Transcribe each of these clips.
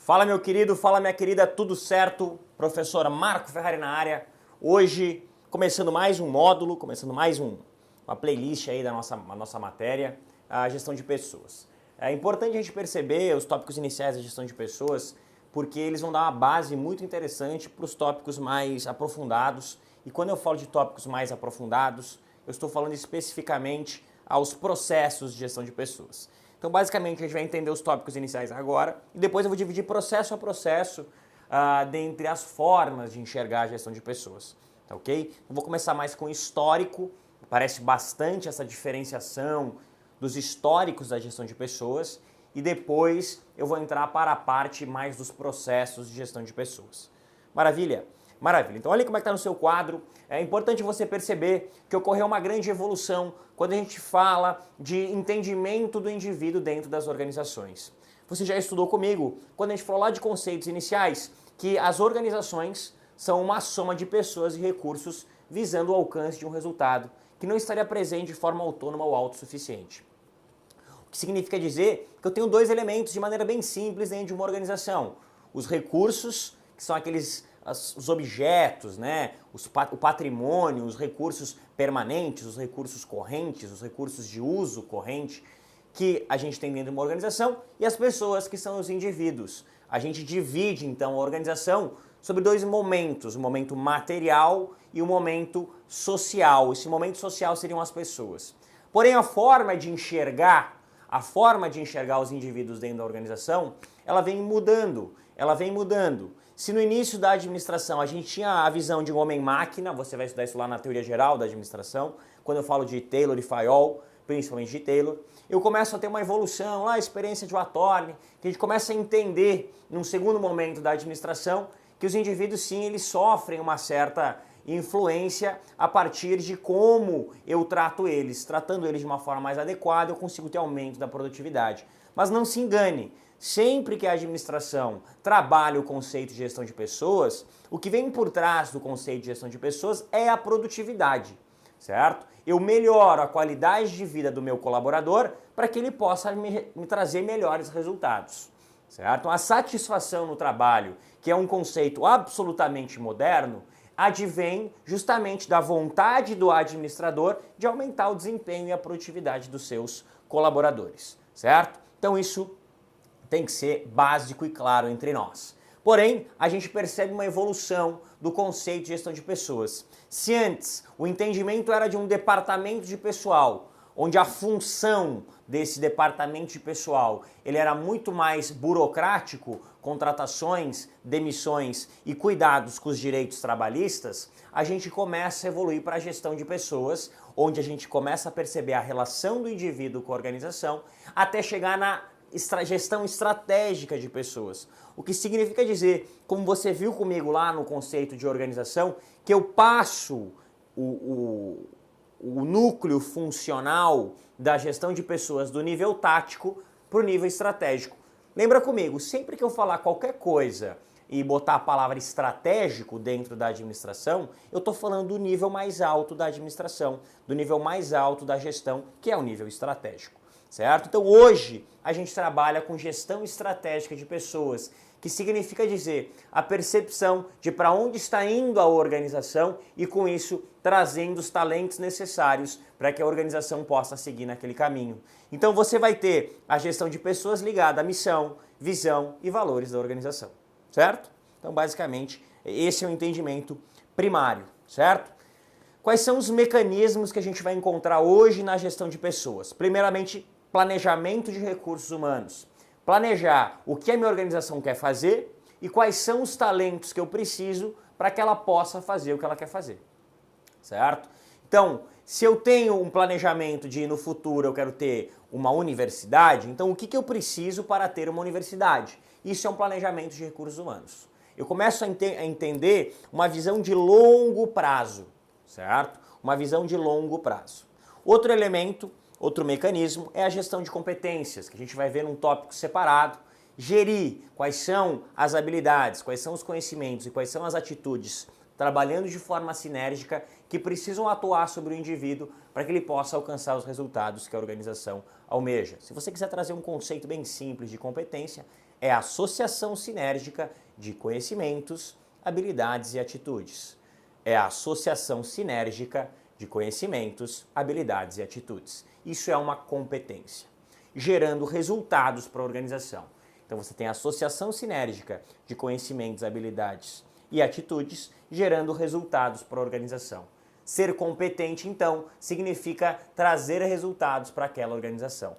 Fala meu querido, fala minha querida, tudo certo? Professor Marco Ferrari na área. Hoje, começando mais um módulo, começando mais uma playlist aí da nossa matéria, a gestão de pessoas. É importante a gente perceber os tópicos iniciais da gestão de pessoas, porque eles vão dar uma base muito interessante para os tópicos mais aprofundados. E quando eu falo de tópicos mais aprofundados, eu estou falando especificamente aos processos de gestão de pessoas. Então, basicamente, a gente vai entender os tópicos iniciais agora e depois eu vou dividir processo a processo dentre as formas de enxergar a gestão de pessoas, tá ok? Eu vou começar mais com histórico, parece bastante essa diferenciação dos históricos da gestão de pessoas e depois eu vou entrar para a parte mais dos processos de gestão de pessoas. Maravilha? Maravilha. Então olha como é que está no seu quadro. É importante você perceber que ocorreu uma grande evolução quando a gente fala de entendimento do indivíduo dentro das organizações. Você já estudou comigo quando a gente falou lá de conceitos iniciais que as organizações são uma soma de pessoas e recursos visando o alcance de um resultado que não estaria presente de forma autônoma ou autossuficiente. O que significa dizer que eu tenho dois elementos de maneira bem simples dentro de uma organização. Os recursos, que são os objetos, né? O patrimônio, os recursos permanentes, os recursos correntes, os recursos de uso corrente que a gente tem dentro de uma organização e as pessoas que são os indivíduos. A gente divide então a organização sobre dois momentos, o momento material e o momento social. Esse momento social seriam as pessoas. Porém, a forma de enxergar os indivíduos dentro da organização, ela vem mudando. Se no início da administração a gente tinha a visão de um homem-máquina, você vai estudar isso lá na teoria geral da administração, quando eu falo de Taylor e Fayol, principalmente de Taylor, eu começo a ter uma evolução, lá a experiência de Watorn, que a gente começa a entender, num segundo momento da administração, que os indivíduos sim, eles sofrem uma certa influência a partir de como eu trato eles. Tratando eles de uma forma mais adequada, eu consigo ter aumento da produtividade. Mas não se engane, sempre que a administração trabalha o conceito de gestão de pessoas, o que vem por trás do conceito de gestão de pessoas é a produtividade, certo? Eu melhoro a qualidade de vida do meu colaborador para que ele possa me trazer melhores resultados, certo? A satisfação no trabalho, que é um conceito absolutamente moderno, advém justamente da vontade do administrador de aumentar o desempenho e a produtividade dos seus colaboradores, certo? Então isso tem que ser básico e claro entre nós. Porém, a gente percebe uma evolução do conceito de gestão de pessoas. Se antes o entendimento era de um departamento de pessoal, onde a função desse departamento de pessoal ele era muito mais burocrático, contratações, demissões e cuidados com os direitos trabalhistas, a gente começa a evoluir para a gestão de pessoas, onde a gente começa a perceber a relação do indivíduo com a organização, até chegar na gestão estratégica de pessoas. O que significa dizer, como você viu comigo lá no conceito de organização, que eu passo o núcleo funcional da gestão de pessoas do nível tático para o nível estratégico. Lembra comigo, sempre que eu falar qualquer coisa e botar a palavra estratégico dentro da administração, eu estou falando do nível mais alto da administração, do nível mais alto da gestão, que é o nível estratégico, certo? Então hoje a gente trabalha com gestão estratégica de pessoas, que significa dizer a percepção de para onde está indo a organização e com isso trazendo os talentos necessários para que a organização possa seguir naquele caminho. Então você vai ter a gestão de pessoas ligada à missão, visão e valores da organização, certo? Então basicamente esse é o entendimento primário, certo? Quais são os mecanismos que a gente vai encontrar hoje na gestão de pessoas? Primeiramente, planejamento de recursos humanos. Planejar o que a minha organização quer fazer e quais são os talentos que eu preciso para que ela possa fazer o que ela quer fazer, certo? Então, se eu tenho um planejamento de no futuro eu quero ter uma universidade, então o que eu preciso para ter uma universidade? Isso é um planejamento de recursos humanos. Eu começo a entender uma visão de longo prazo, certo? Uma visão de longo prazo. Outro elemento, outro mecanismo é a gestão de competências, que a gente vai ver num tópico separado. Gerir quais são as habilidades, quais são os conhecimentos e quais são as atitudes, trabalhando de forma sinérgica, que precisam atuar sobre o indivíduo para que ele possa alcançar os resultados que a organização almeja. Se você quiser trazer um conceito bem simples de competência, É a associação sinérgica de conhecimentos, habilidades e atitudes. É a associação sinérgica de conhecimentos, habilidades e atitudes. Isso é uma competência, gerando resultados para a organização. Então você tem a associação sinérgica de conhecimentos, habilidades e atitudes, gerando resultados para a organização. Ser competente, então, significa trazer resultados para aquela organização.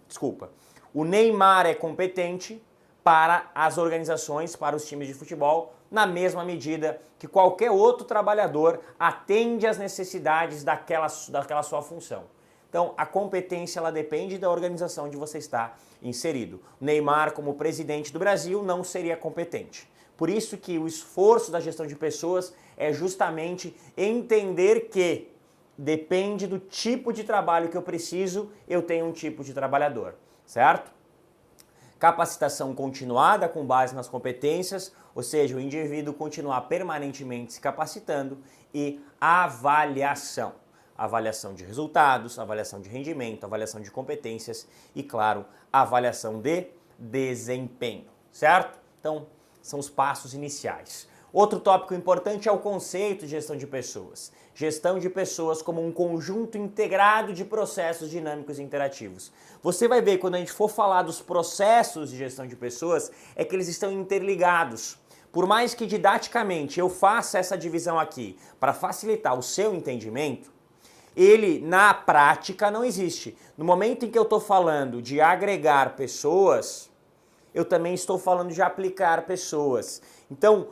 Desculpa. O Neymar é competente para as organizações, para os times de futebol, na mesma medida que qualquer outro trabalhador atende às necessidades daquela sua função. Então, a competência ela depende da organização onde você está inserido. O Neymar, como presidente do Brasil, não seria competente. Por isso que o esforço da gestão de pessoas é justamente entender que depende do tipo de trabalho que eu preciso, eu tenho um tipo de trabalhador, certo? Capacitação continuada com base nas competências, ou seja, o indivíduo continuar permanentemente se capacitando, e avaliação. Avaliação de resultados, avaliação de rendimento, avaliação de competências e, claro, avaliação de desempenho, certo? Então, são os passos iniciais. Outro tópico importante é o conceito de gestão de pessoas. Gestão de pessoas como um conjunto integrado de processos dinâmicos e interativos. Você vai ver quando a gente for falar dos processos de gestão de pessoas, é que eles estão interligados. Por mais que didaticamente eu faça essa divisão aqui para facilitar o seu entendimento, ele na prática não existe. No momento em que eu estou falando de agregar pessoas, eu também estou falando de aplicar pessoas. Então,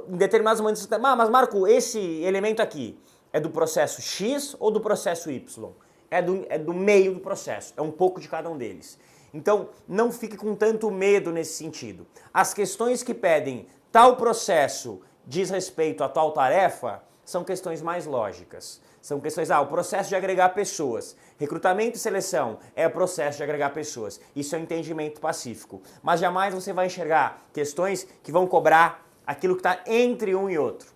em determinados momentos, mas Marco, esse elemento aqui é do processo X ou do processo Y? É do meio do processo, é um pouco de cada um deles. Então, não fique com tanto medo nesse sentido. As questões que pedem tal processo diz respeito a tal tarefa são questões mais lógicas. São questões, o processo de agregar pessoas. Recrutamento e seleção é o processo de agregar pessoas. Isso é um entendimento pacífico. Mas jamais você vai enxergar questões que vão cobrar aquilo que está entre um e outro.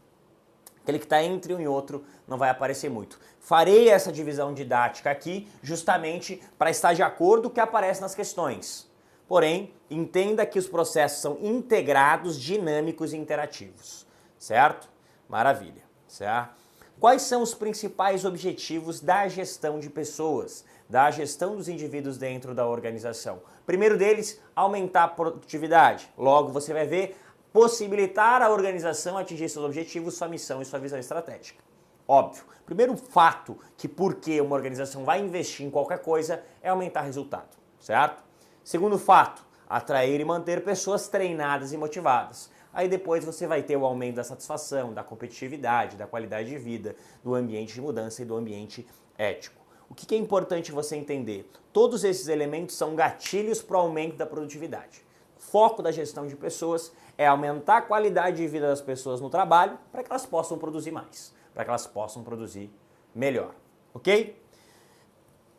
Aquele que está entre um e outro não vai aparecer muito. Farei essa divisão didática aqui justamente para estar de acordo com o que aparece nas questões. Porém, entenda que os processos são integrados, dinâmicos e interativos. Certo? Maravilha. Certo? Quais são os principais objetivos da gestão de pessoas, da gestão dos indivíduos dentro da organização? Primeiro deles, aumentar a produtividade. Logo, você vai ver, possibilitar a organização atingir seus objetivos, sua missão e sua visão estratégica. Óbvio. Primeiro fato que porque uma organização vai investir em qualquer coisa é aumentar resultado, certo? Segundo fato, atrair e manter pessoas treinadas e motivadas. Aí depois você vai ter o aumento da satisfação, da competitividade, da qualidade de vida, do ambiente de mudança e do ambiente ético. O que é importante você entender? Todos esses elementos são gatilhos para o aumento da produtividade. O foco da gestão de pessoas é aumentar a qualidade de vida das pessoas no trabalho para que elas possam produzir mais, para que elas possam produzir melhor, ok?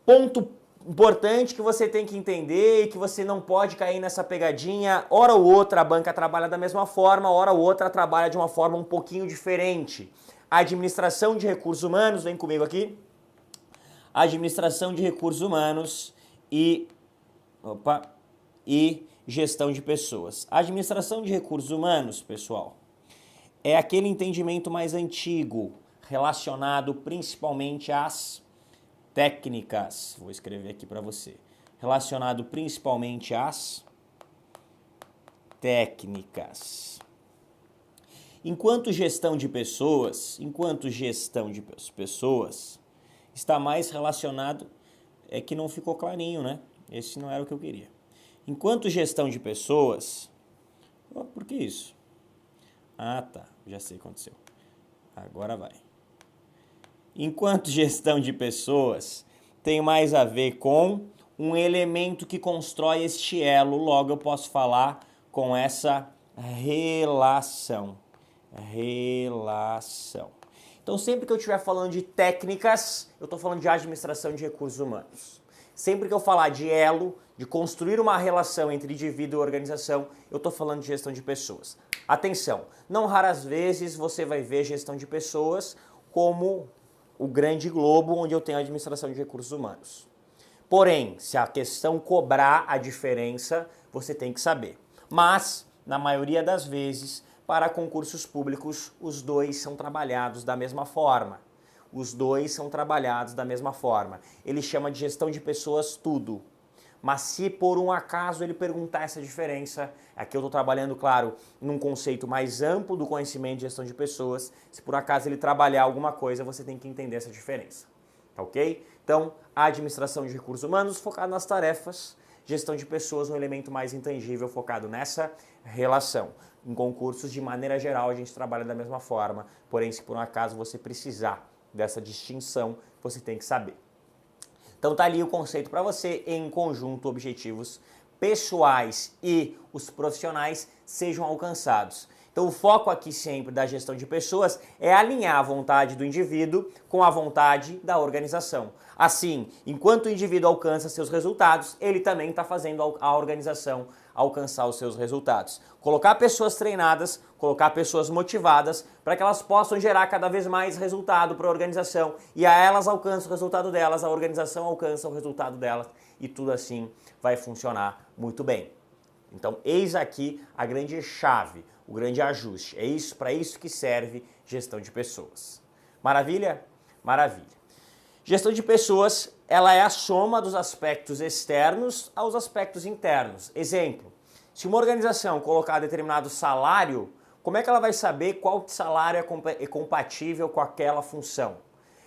Ponto importante que você tem que entender e que você não pode cair nessa pegadinha. Hora ou outra a banca trabalha da mesma forma, hora ou outra trabalha de uma forma um pouquinho diferente. A administração de recursos humanos, vem comigo aqui. Administração de recursos humanos e gestão de pessoas. A administração de recursos humanos, pessoal, é aquele entendimento mais antigo, relacionado principalmente às técnicas, vou escrever aqui para você, relacionado principalmente às técnicas. Enquanto gestão de pessoas, está mais relacionado, é que não ficou clarinho, né? Esse não era o que eu queria. Enquanto gestão de pessoas, por que isso? Ah, tá, já sei o que aconteceu. Agora vai. Enquanto gestão de pessoas tem mais a ver com um elemento que constrói este elo, logo eu posso falar com essa relação. Então sempre que eu estiver falando de técnicas, eu estou falando de administração de recursos humanos. Sempre que eu falar de elo, de construir uma relação entre indivíduo e organização, eu estou falando de gestão de pessoas. Atenção, não raras vezes você vai ver gestão de pessoas como o grande globo onde eu tenho a administração de recursos humanos. Porém, se a questão cobrar a diferença, você tem que saber. Mas, na maioria das vezes, para concursos públicos, os dois são trabalhados da mesma forma. Os dois são trabalhados da mesma forma. Ele chama de gestão de pessoas tudo. Mas se por um acaso ele perguntar essa diferença, aqui eu estou trabalhando, claro, num conceito mais amplo do conhecimento de gestão de pessoas, se por acaso ele trabalhar alguma coisa, você tem que entender essa diferença, tá ok? Então, a administração de recursos humanos focada nas tarefas, gestão de pessoas um elemento mais intangível focado nessa relação. Em concursos, de maneira geral, a gente trabalha da mesma forma, porém, se por um acaso você precisar dessa distinção, você tem que saber. Então tá ali o conceito para você, em conjunto, objetivos pessoais e os profissionais sejam alcançados. Então o foco aqui sempre da gestão de pessoas é alinhar a vontade do indivíduo com a vontade da organização. Assim, enquanto o indivíduo alcança seus resultados, ele também está fazendo a organização alcançar os seus resultados. Colocar pessoas treinadas, colocar pessoas motivadas para que elas possam gerar cada vez mais resultado para a organização e a elas alcançam o resultado delas, a organização alcança o resultado delas e tudo assim vai funcionar muito bem. Então, eis aqui a grande chave, o grande ajuste. É isso, para isso que serve gestão de pessoas. Maravilha? Maravilha. Gestão de pessoas, ela é a soma dos aspectos externos aos aspectos internos. Exemplo, se uma organização colocar determinado salário, como é que ela vai saber qual salário é compatível com aquela função?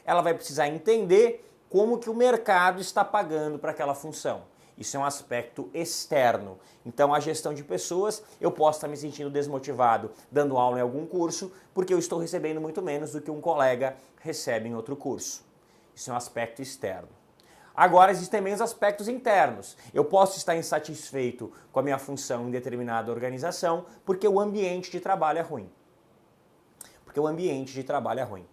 Ela vai precisar entender como que o mercado está pagando para aquela função. Isso é um aspecto externo. Então, a gestão de pessoas, eu posso estar me sentindo desmotivado dando aula em algum curso, porque eu estou recebendo muito menos do que um colega recebe em outro curso. Isso é um aspecto externo. Agora, existem também os aspectos internos. Eu posso estar insatisfeito com a minha função em determinada organização porque o ambiente de trabalho é ruim. Porque o ambiente de trabalho é ruim.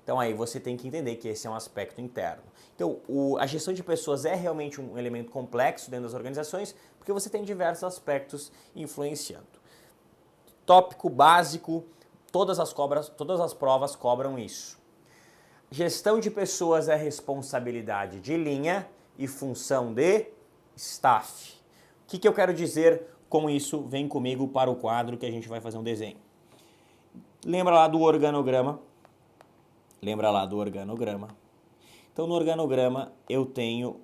Então aí você tem que entender que esse é um aspecto interno. Então a gestão de pessoas é realmente um elemento complexo dentro das organizações porque você tem diversos aspectos influenciando. Tópico básico, todas as provas cobram isso. Gestão de pessoas é responsabilidade de linha e função de staff. O que eu quero dizer com isso? Vem comigo para o quadro que a gente vai fazer um desenho. Lembra lá do organograma? Então, no organograma, eu tenho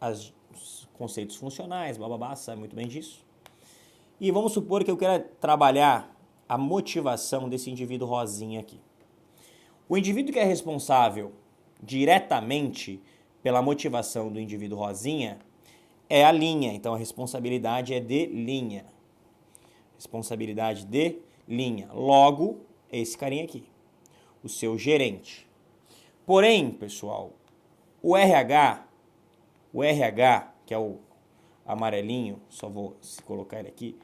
os conceitos funcionais, bababá, sabe muito bem disso. E vamos supor que eu quero trabalhar a motivação desse indivíduo rosinha aqui. O indivíduo que é responsável diretamente pela motivação do indivíduo rosinha é a linha. Então, a responsabilidade é de linha. Responsabilidade de linha. Logo, é esse carinha aqui. O seu gerente. Porém, pessoal, o RH, que é o amarelinho, só vou colocar ele aqui,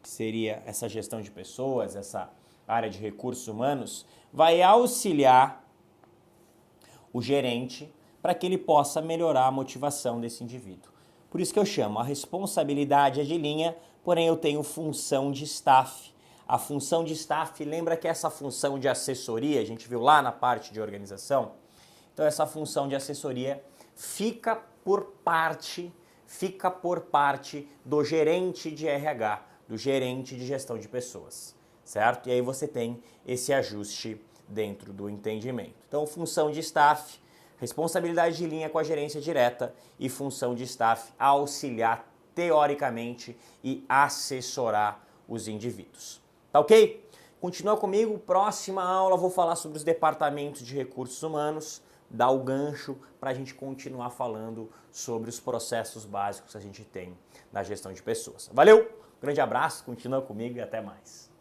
que seria essa gestão de pessoas, essa área de recursos humanos, vai auxiliar o gerente para que ele possa melhorar a motivação desse indivíduo. Por isso que eu chamo, a responsabilidade é de linha, porém eu tenho função de staff. A função de staff, lembra que essa função de assessoria, a gente viu lá na parte de organização? Então essa função de assessoria fica por parte do gerente de RH, do gerente de gestão de pessoas, certo? E aí você tem esse ajuste dentro do entendimento. Então função de staff, responsabilidade de linha com a gerência direta e função de staff auxiliar teoricamente e assessorar os indivíduos. Tá ok? Continua comigo, próxima aula vou falar sobre os departamentos de recursos humanos, dar o gancho para a gente continuar falando sobre os processos básicos que a gente tem na gestão de pessoas. Valeu, grande abraço, continua comigo e até mais.